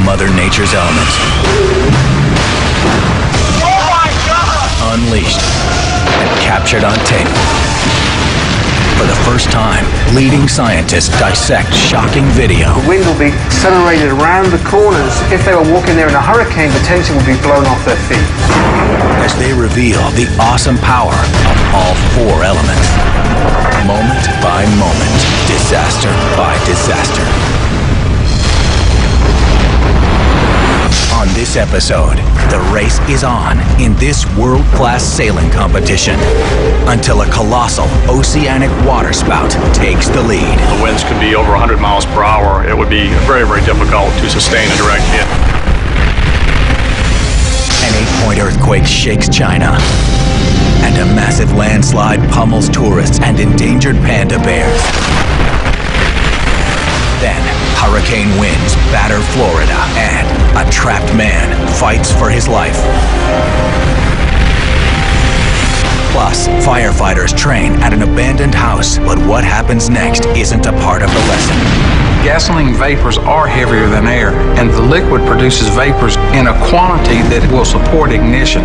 Mother Nature's elements. Oh my God! Unleashed and captured on tape. For the first time, leading scientists dissect shocking video. The wind will be accelerated around the corners. If they were walking there in a hurricane, the tension would be blown off their feet. As they reveal the awesome power of all four elements. Moment by moment, disaster by disaster. On this episode, the race is on in this world-class sailing competition until a colossal oceanic waterspout takes the lead. The winds could be over 100 miles per hour. It would be very, very difficult to sustain a direct hit. An 8-point earthquake shakes China, and a massive landslide pummels tourists and endangered panda bears. Then, hurricane winds batter Florida, and a trapped man fights for his life. Plus, firefighters train at an abandoned house, but what happens next isn't a part of the lesson. Gasoline vapors are heavier than air, and the liquid produces vapors in a quantity that will support ignition.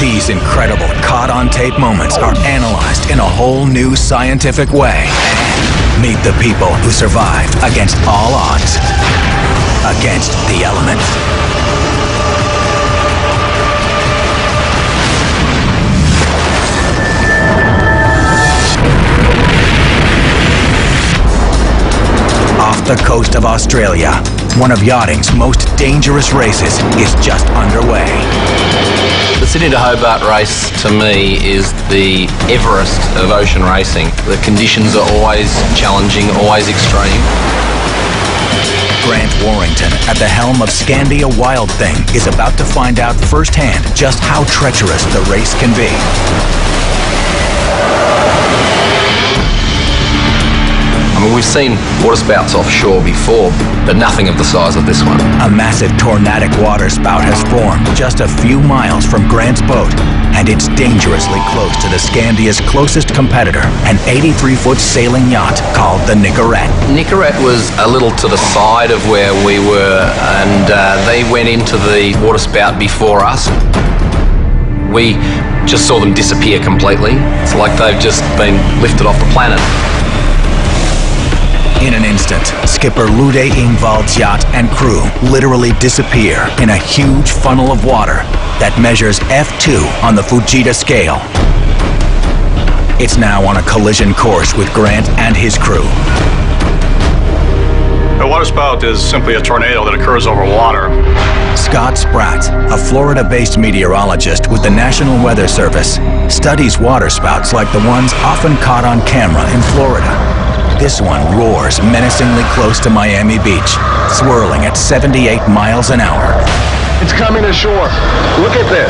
These incredible caught-on-tape moments are analyzed in a whole new scientific way. Meet the people who survived against all odds, against the elements. Off the coast of Australia, one of yachting's most dangerous races is just underway. The Sydney to Hobart race, to me, is the Everest of ocean racing. The conditions are always challenging, always extreme. Grant Warrington, at the helm of Scandia Wild Thing, is about to find out firsthand just how treacherous the race can be. I mean, we've seen waterspouts offshore before, but nothing of the size of this one. A massive tornadic waterspout has formed just a few miles from Grant's boat, and it's dangerously close to the Scandia's closest competitor, an 83-foot sailing yacht called the Nicorette. Nicorette was a little to the side of where we were, and they went into the waterspout before us. We just saw them disappear completely. It's like they've just been lifted off the planet. In an instant, skipper Lude Ingvald's yacht and crew literally disappear in a huge funnel of water that measures F2 on the Fujita scale. It's now on a collision course with Grant and his crew. A waterspout is simply a tornado that occurs over water. Scott Spratt, a Florida-based meteorologist with the National Weather Service, studies waterspouts like the ones often caught on camera in Florida. This one roars menacingly close to Miami Beach, swirling at 78 miles an hour. It's coming ashore. Look at this.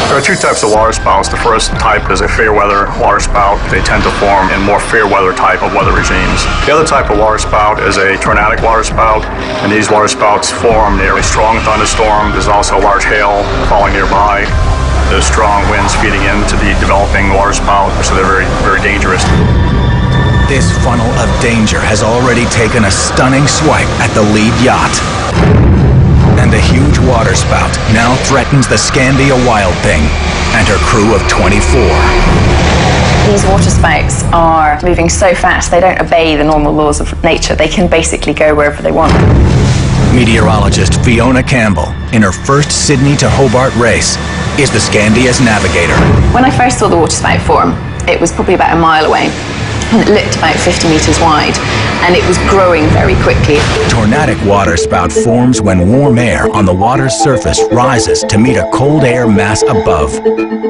There are two types of waterspouts. The first type is a fair weather waterspout. They tend to form in more fair weather type of weather regimes. The other type of waterspout is a tornadic waterspout, and these waterspouts form near a strong thunderstorm. There's also large hail falling nearby. There's strong winds feeding into the developing waterspout, so they're very, very dangerous. This funnel of danger has already taken a stunning swipe at the lead yacht. And the huge waterspout now threatens the Scandia Wild Thing and her crew of 24. These waterspouts are moving so fast, they don't obey the normal laws of nature. They can basically go wherever they want. Meteorologist Fiona Campbell, in her first Sydney to Hobart race, is the Scandia's navigator. When I first saw the waterspout form, it was probably about a mile away. It looked about 50 meters wide, and it was growing very quickly. Tornadic waterspout forms when warm air on the water's surface rises to meet a cold air mass above.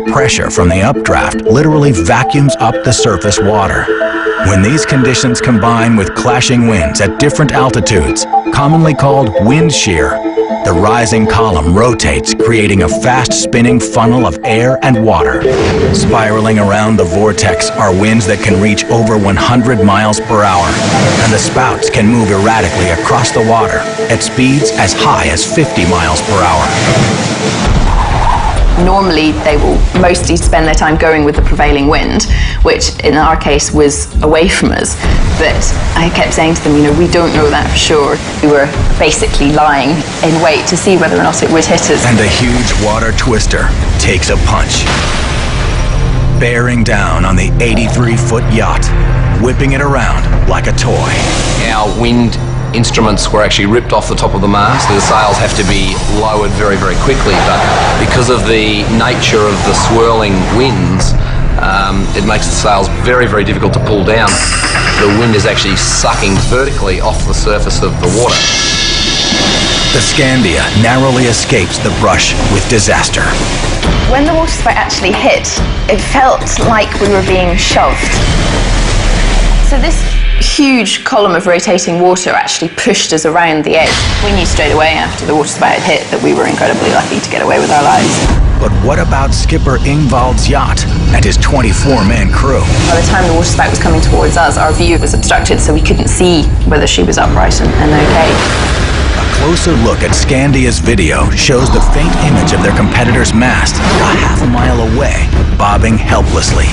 Pressure from the updraft literally vacuums up the surface water. When these conditions combine with clashing winds at different altitudes, commonly called wind shear, the rising column rotates, creating a fast-spinning funnel of air and water. Spiraling around the vortex are winds that can reach over 100 miles per hour, and the spouts can move erratically across the water at speeds as high as 50 miles per hour. Normally they will mostly spend their time going with the prevailing wind, which in our case was away from us. But I kept saying to them, you know, we don't know that for sure. We were basically lying in wait to see whether or not it would hit us. And the huge water twister takes a punch, bearing down on the 83-foot yacht, whipping it around like a toy. Our wind instruments were actually ripped off the top of the mast. The sails have to be lowered very, very quickly, but because of the nature of the swirling winds, it makes the sails very, very difficult to pull down. The wind is actually sucking vertically off the surface of the water. The Scandia narrowly escapes the brush with disaster. When the water spout actually hit, it felt like we were being shoved. So this huge column of rotating water actually pushed us around the edge. We knew straight away after the water spout had hit that we were incredibly lucky to get away with our lives. But what about skipper Ingvald's yacht and his 24-man crew? By the time the water spout was coming towards us, our view was obstructed, so we couldn't see whether she was upright and okay. A closer look at Scandia's video shows the faint image of their competitor's mast a half a mile away, bobbing helplessly.